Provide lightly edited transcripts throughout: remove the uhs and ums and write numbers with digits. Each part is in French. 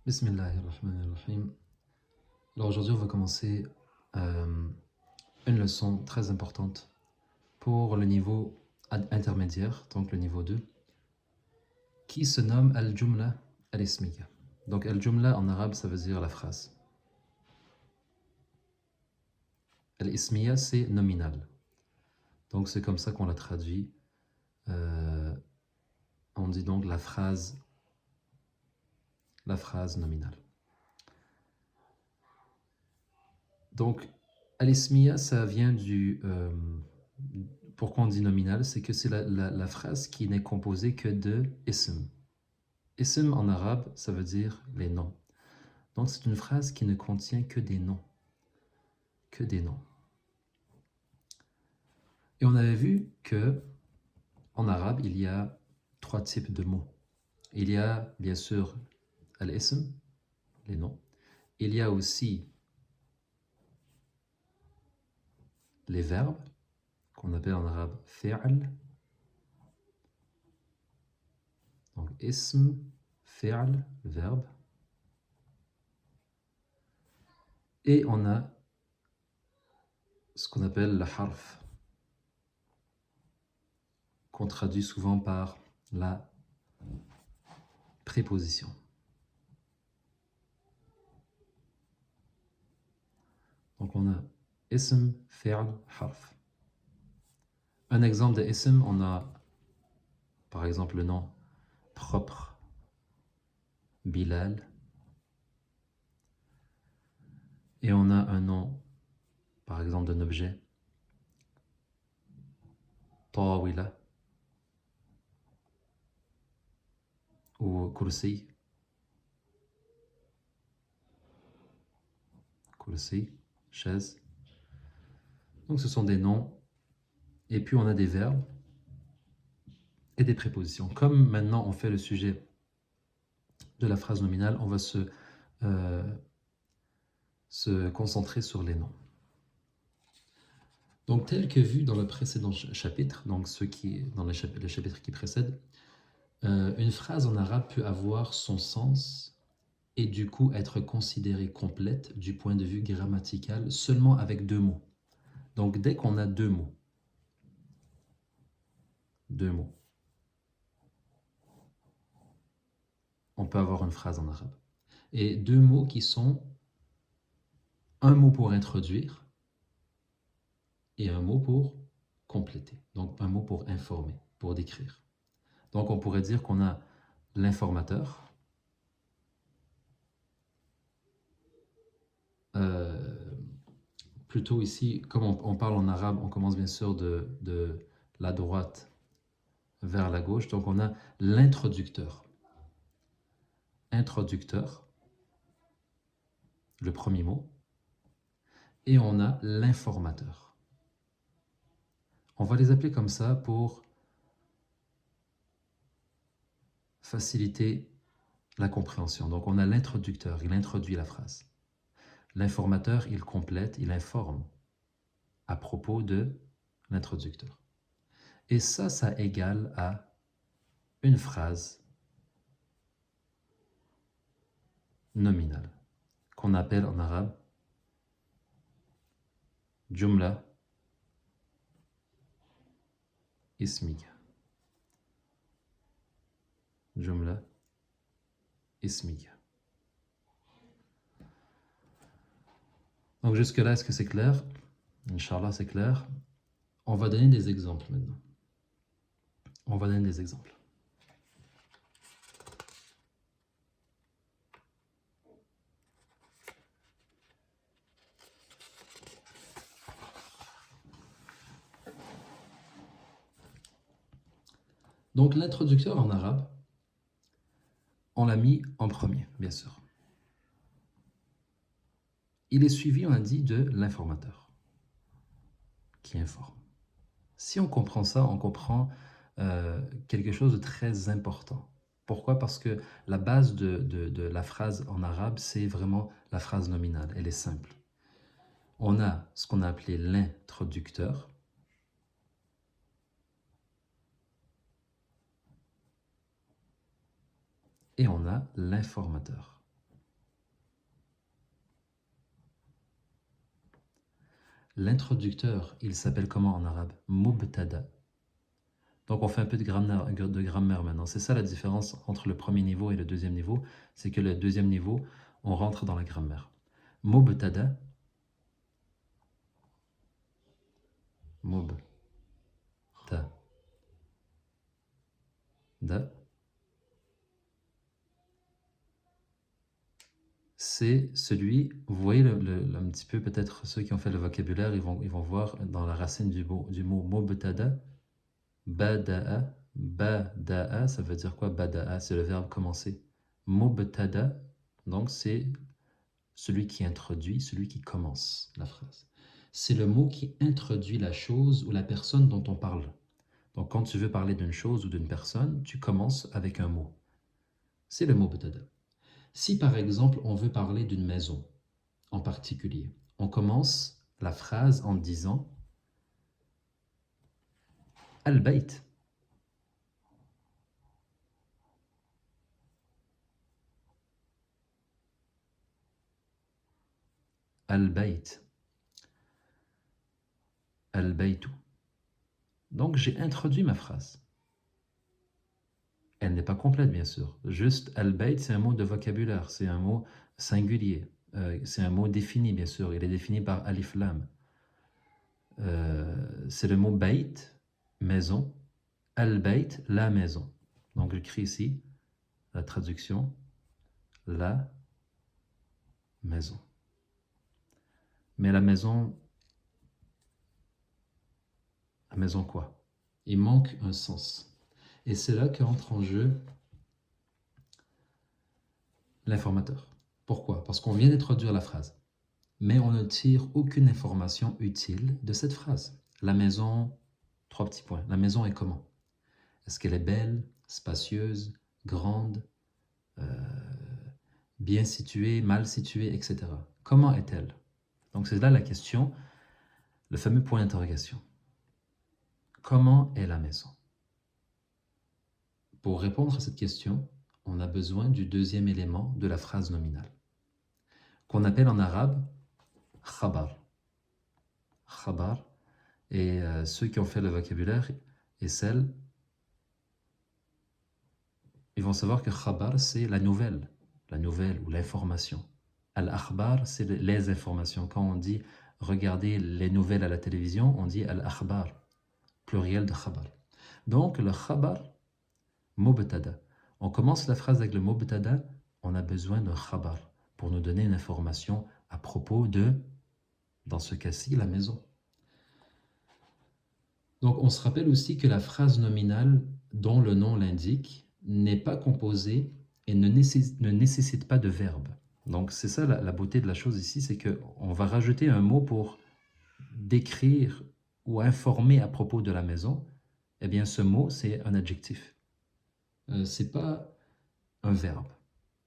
Bismillahirrahmanirrahim. Alors aujourd'hui, on va commencer une leçon très importante pour le niveau intermédiaire, donc le niveau 2, qui se nomme Al-Jumla Al-Ismiya. Donc Al-Jumla en arabe, ça veut dire la phrase. Al-Ismiya, c'est nominal. Donc c'est comme ça qu'on l'a traduit. On dit donc la phrase nominale. Donc Al-Ismiya, ça vient du... pourquoi on dit nominal? C'est que c'est la phrase qui n'est composée que de ism. Ism en arabe, ça veut dire les noms. Donc c'est une phrase qui ne contient que des noms. Que des noms. Et on avait vu que en arabe, il y a 3 types de mots. Il y a bien sûr al-ism, les noms. Il y a aussi les verbes, qu'on appelle en arabe fi'l. Donc ism, fi'l, verbe. Et on a ce qu'on appelle le harf, qu'on traduit souvent par la préposition. Donc on a ism, fi'l, harf. Un exemple de ism, on a par exemple le nom propre, Bilal. Et on a un nom, par exemple d'un objet, Tawila ou Kursi. Kursi, chaise. Donc ce sont des noms. Et puis on a des verbes et des prépositions. Comme maintenant on fait le sujet de la phrase nominale, on va se concentrer sur les noms. Donc tel que vu dans le précédent chapitre, donc dans le chapitre qui précède, une phrase en arabe peut avoir son sens et du coup être considérée complète du point de vue grammatical seulement avec 2 mots. Donc dès qu'on a 2 mots, on peut avoir une phrase en arabe. Et 2 mots qui sont un mot pour introduire et un mot pour compléter. Donc un mot pour informer, pour décrire. Donc on pourrait dire qu'on a l'informateur, plutôt ici, comme on parle en arabe, on commence bien sûr de la droite vers la gauche, donc on a l'introducteur. Introducteur, le premier mot, et on a l'informateur. On va les appeler comme ça pour faciliter la compréhension. Donc on a l'introducteur, il introduit la phrase. L'informateur, il complète, il informe à propos de l'introducteur. Et ça égale à une phrase nominale, qu'on appelle en arabe Jumla Ismiya. Jumla Ismiya. Donc jusque-là, est-ce que c'est clair? Inch'Allah, c'est clair. On va donner des exemples maintenant. On va donner des exemples. Donc l'introducteur en arabe, on l'a mis en premier, bien sûr. Il est suivi, on a dit, de l'informateur, qui informe. Si on comprend ça, on comprend quelque chose de très important. Pourquoi? Parce que la base de la phrase en arabe, c'est vraiment la phrase nominale. Elle est simple. On a ce qu'on a appelé l'introducteur. Et on a l'informateur. L'introducteur, il s'appelle comment en arabe? Mubtada. Donc on fait un peu de grammaire maintenant. C'est ça la différence entre le premier niveau et le deuxième niveau. C'est que le deuxième niveau, on rentre dans la grammaire. Mubtada. Mubtada. C'est celui, vous voyez un petit peu, peut-être ceux qui ont fait le vocabulaire, ils vont voir dans la racine du mot mubtada, bada'a, bada'a, ça veut dire quoi bada'a? C'est le verbe commencer. Mubtada, donc c'est celui qui introduit, celui qui commence la phrase. C'est le mot qui introduit la chose ou la personne dont on parle. Donc quand tu veux parler d'une chose ou d'une personne, tu commences avec un mot. C'est le mubtada. Si par exemple on veut parler d'une maison en particulier, on commence la phrase en disant Al-Bayt. Al-Bayt. Al-Baytu. Donc j'ai introduit ma phrase. Elle n'est pas complète bien sûr. Juste Al-Bayt, c'est un mot de vocabulaire, c'est un mot singulier. C'est un mot défini bien sûr, il est défini par Alif Lam. C'est le mot Bayt, maison. Al-Bayt, la maison. Donc j'écris ici la traduction, la maison. Mais la maison quoi? Il manque un sens. Et c'est là qu'entre en jeu l'informateur. Pourquoi? Parce qu'on vient d'introduire la phrase, mais on ne tire aucune information utile de cette phrase. La maison, 3 petits points. La maison est comment? Est-ce qu'elle est belle, spacieuse, grande, bien située, mal située, etc. Comment est-elle? Donc c'est là la question, le fameux point d'interrogation. Comment est la maison? Pour répondre à cette question, on a besoin du deuxième élément de la phrase nominale, qu'on appelle en arabe khabar. Khabar, et ceux qui ont fait le vocabulaire et celles, ils vont savoir que khabar, c'est la nouvelle ou l'information. Al-akhbar, c'est les informations. Quand on dit regarder les nouvelles à la télévision, on dit al-akhbar, pluriel de khabar. Donc le khabar, mubtada. On commence la phrase avec le mubtada, on a besoin d'un khabar pour nous donner une information à propos de, dans ce cas-ci, la maison. Donc on se rappelle aussi que la phrase nominale dont le nom l'indique n'est pas composée et ne nécessite pas de verbe. Donc c'est ça la beauté de la chose ici, c'est qu'on va rajouter un mot pour décrire ou informer à propos de la maison. Eh bien ce mot, c'est un adjectif. Ce n'est pas un verbe.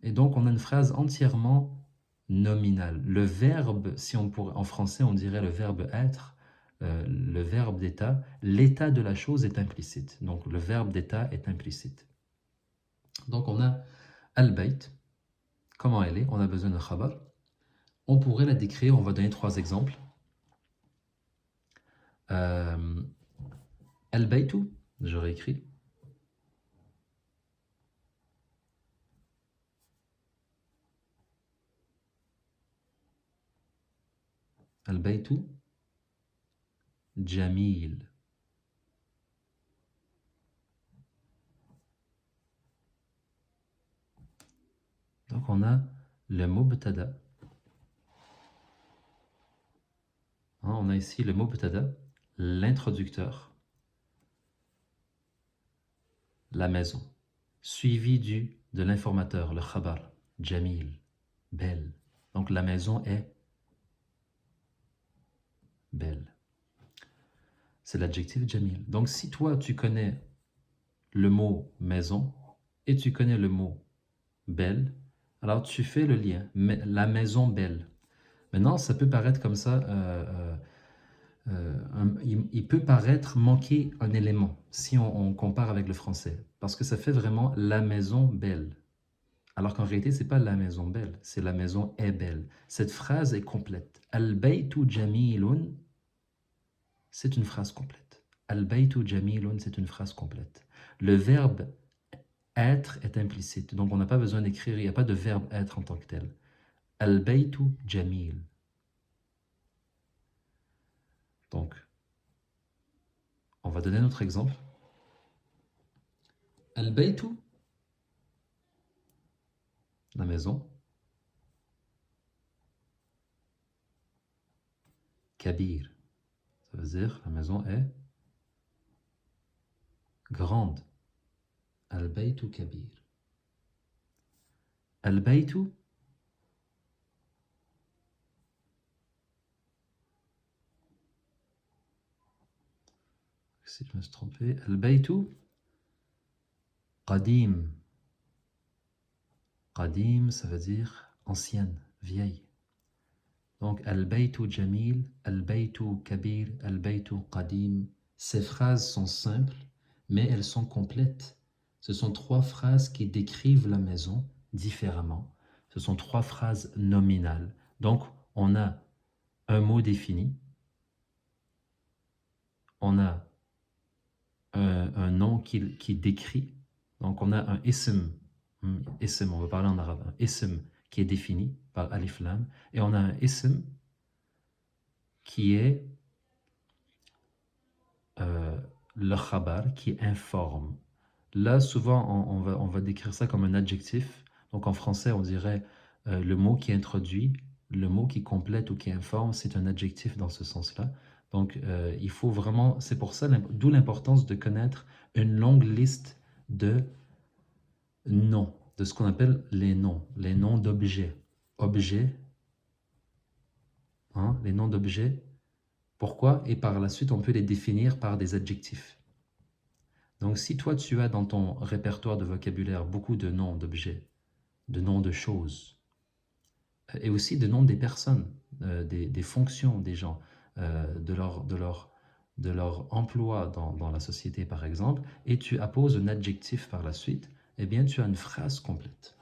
Et donc on a une phrase entièrement nominale. Le verbe, si on pourrait, en français on dirait le verbe être, le verbe d'état, l'état de la chose est implicite. Donc le verbe d'état est implicite. Donc on a al-bayt, comment elle est? On a besoin de khabar. On pourrait la décrire, on va donner 3 exemples. Al-baytu, j'aurais écrit. Al-baytu jamil. Donc on a le mubtada. On a ici le mubtada, l'introducteur, la maison, suivi de l'informateur, le khabar, jamil, belle. Donc la maison est belle. C'est l'adjectif jamil. Donc si toi tu connais le mot maison et tu connais le mot belle, alors tu fais le lien, la maison belle. Maintenant, ça peut paraître comme ça, il peut paraître manquer un élément si on compare avec le français, parce que ça fait vraiment la maison belle. Alors qu'en réalité, ce n'est pas la maison belle, c'est la maison est belle. Cette phrase est complète. Al-baytu jamilun, c'est une phrase complète. Al-baytu jamilun, c'est une phrase complète. Le verbe être est implicite, donc on n'a pas besoin d'écrire, il n'y a pas de verbe être en tant que tel. Al-baytu jamil. Donc, on va donner notre exemple. Al-baytu, la maison. Kabir, ça veut dire la maison est grande. Al-baytu kabir. Al-baytu, si je me suis trompé, Al-baytu qadim. Qadim, ça veut dire ancienne, vieille. Donc, Al-baytu jamil, Al-baytu kabir, Al-baytu qadim. Ces phrases sont simples, mais elles sont complètes. Ce sont trois phrases qui décrivent la maison différemment. Ce sont trois phrases nominales. Donc, on a un mot défini, on a un nom qui décrit. Donc, on a un ism, on va parler en arabe, un ism qui est défini par alif lam, et on a un ism qui est le khabar, qui informe. Là, souvent, on va décrire ça comme un adjectif. Donc, en français, on dirait le mot qui introduit, le mot qui complète ou qui informe, c'est un adjectif dans ce sens-là. Donc, il faut vraiment, c'est pour ça, d'où l'importance de connaître une longue liste de noms, de ce qu'on appelle les noms d'objets. Objets, hein, les noms d'objets. Pourquoi? Et par la suite, on peut les définir par des adjectifs. Donc, si toi, tu as dans ton répertoire de vocabulaire beaucoup de noms d'objets, de noms de choses, et aussi de noms des personnes, des fonctions des gens, de leur emploi dans la société, par exemple, et tu apposes un adjectif par la suite, eh bien, tu as une phrase complète.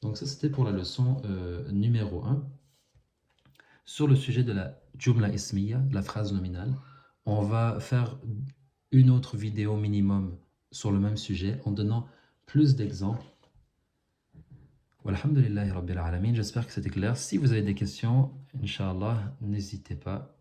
Donc, ça, c'était pour la leçon numéro 1. Sur le sujet de la jumla ismiya, la phrase nominale, on va faire une autre vidéo minimum sur le même sujet en donnant plus d'exemples. Walhamdulillahi Rabbil Alamin, j'espère que c'était clair. Si vous avez des questions, Inch'Allah, n'hésitez pas.